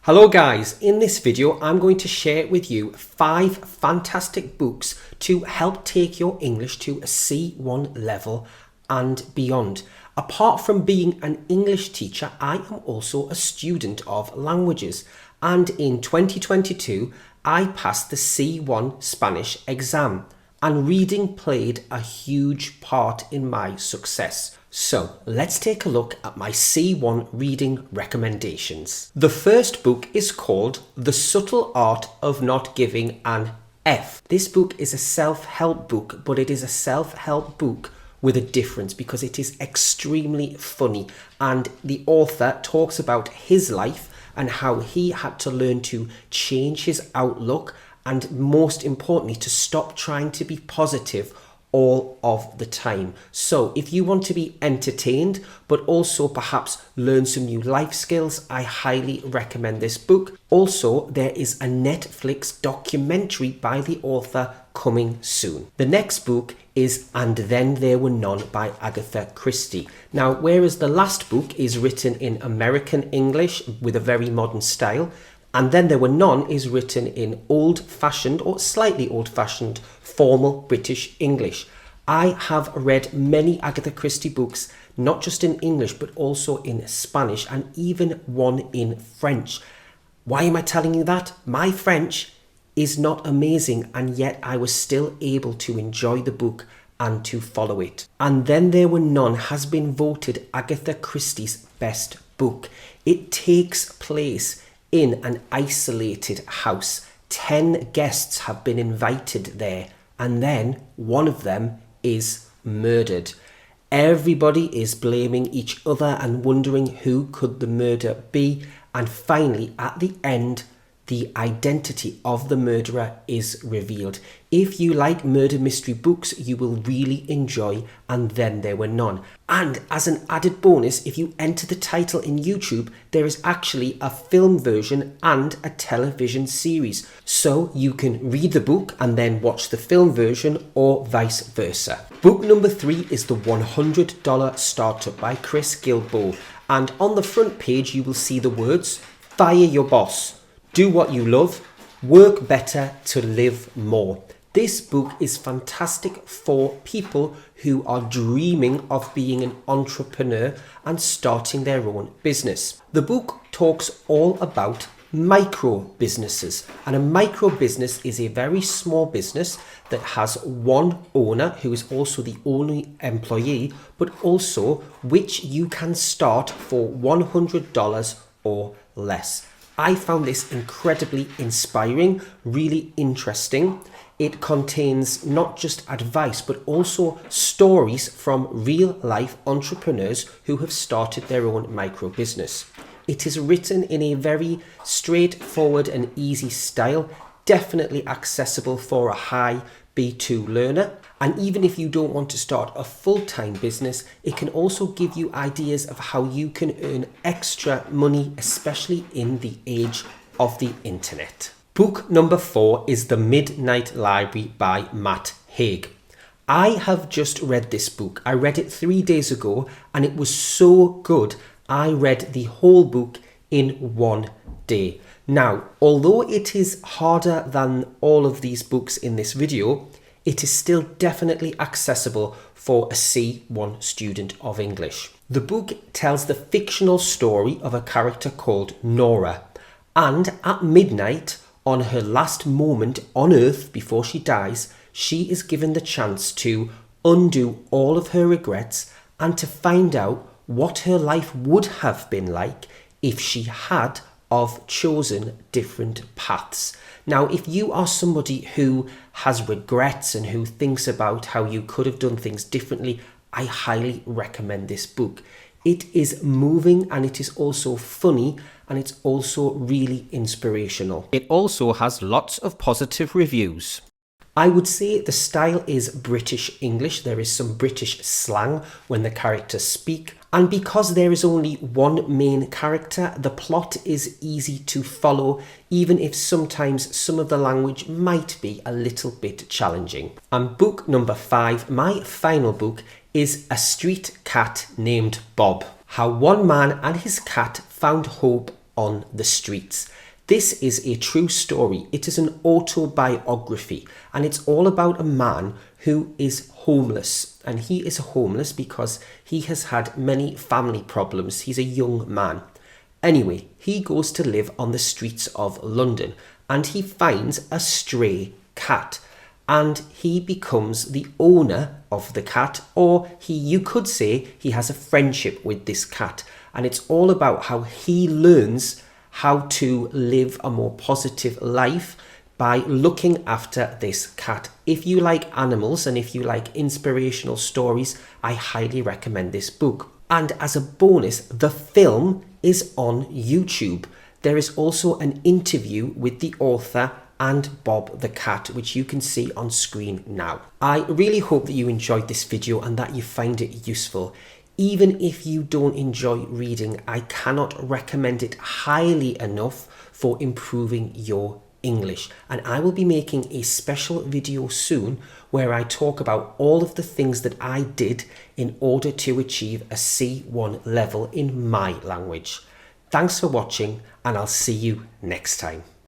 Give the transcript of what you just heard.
Hello guys, in this video I'm going to share with you 5 fantastic books to help take your English to a C1 level and beyond. Apart from being an English teacher, I am also a student of languages, and in 2022 I passed the C1 Spanish exam, and reading played a huge part in my success. So let's take a look at my C1 reading recommendations. The first book is called The Subtle Art of Not Giving an F. This book is a self-help book, but it is a self-help book with a difference because it is extremely funny, and the author talks about his life and how he had to learn to change his outlook and, most importantly, to stop trying to be positive all of the time. So if you want to be entertained but also perhaps learn some new life skills, I highly recommend this book. Also, there is a Netflix documentary by the author coming soon. The next book is And Then There Were None by Agatha Christie. Now, whereas the last book is written in American English with a very modern style, And Then There Were None is written in old-fashioned or slightly old-fashioned formal British English. I have read many Agatha Christie books, not just in English, but also in Spanish and even one in French. Why am I telling you that? My French is not amazing, and yet I was still able to enjoy the book and to follow it. And Then There Were None has been voted Agatha Christie's best book. It takes place in an isolated house. 10 guests have been invited there, and then one of them is murdered. Everybody is blaming each other and wondering who could the murderer be, and finally at the end the identity of the murderer is revealed. If you like murder mystery books, you will really enjoy And Then There Were None. And as an added bonus, if you enter the title in YouTube, there is actually a film version and a television series. So you can read the book and then watch the film version, or vice versa. Book number 3 is The $100 Startup by Chris Guillebeau. And on the front page you will see the words, "Fire your boss. Do what you love, work better to live more." This book is fantastic for people who are dreaming of being an entrepreneur and starting their own business. The book talks all about micro businesses, and a micro business is a very small business that has one owner who is also the only employee, but also which you can start for $100 or less. I found this incredibly inspiring, really interesting. It contains not just advice, but also stories from real life entrepreneurs who have started their own micro business. It is written in a very straightforward and easy style, definitely accessible for a high B2 learner. And even if you don't want to start a full-time business, it can also give you ideas of how you can earn extra money, especially in the age of the internet. Book number 4 is The Midnight Library by Matt Haig. I have just read this book. I read it 3 days ago and it was so good. I read the whole book in 1 day. Now, although it is harder than all of these books in this video, it is still definitely accessible for a C1 student of English. The book tells the fictional story of a character called Nora, and at midnight, on her last moment on Earth before she dies, she is given the chance to undo all of her regrets and to find out what her life would have been like if she had of chosen different paths. Now, if you are somebody who has regrets and who thinks about how you could have done things differently, I highly recommend this book. It is moving and it is also funny, and it's also really inspirational. It also has lots of positive reviews. I would say the style is British English. There is some British slang when the characters speak. And because there is only one main character, the plot is easy to follow, even if sometimes some of the language might be a little bit challenging. And book number 5, my final book, is A Street Cat Named Bob. How one man and his cat found hope on the streets. This is a true story. It is an autobiography, and it's all about a man who is homeless. And he is homeless because he has had many family problems. He's a young man. Anyway, he goes to live on the streets of London, and he finds a stray cat, and he becomes the owner of the cat, or you could say he has a friendship with this cat. And it's all about how he learns how to live a more positive life by looking after this cat. If you like animals and if you like inspirational stories, I highly recommend this book. And as a bonus, the film is on YouTube. There is also an interview with the author and Bob the cat, which you can see on screen now. I really hope that you enjoyed this video and that you find it useful. Even if you don't enjoy reading, I cannot recommend it highly enough for improving your English. And I will be making a special video soon where I talk about all of the things that I did in order to achieve a C1 level in my language. Thanks for watching, and I'll see you next time.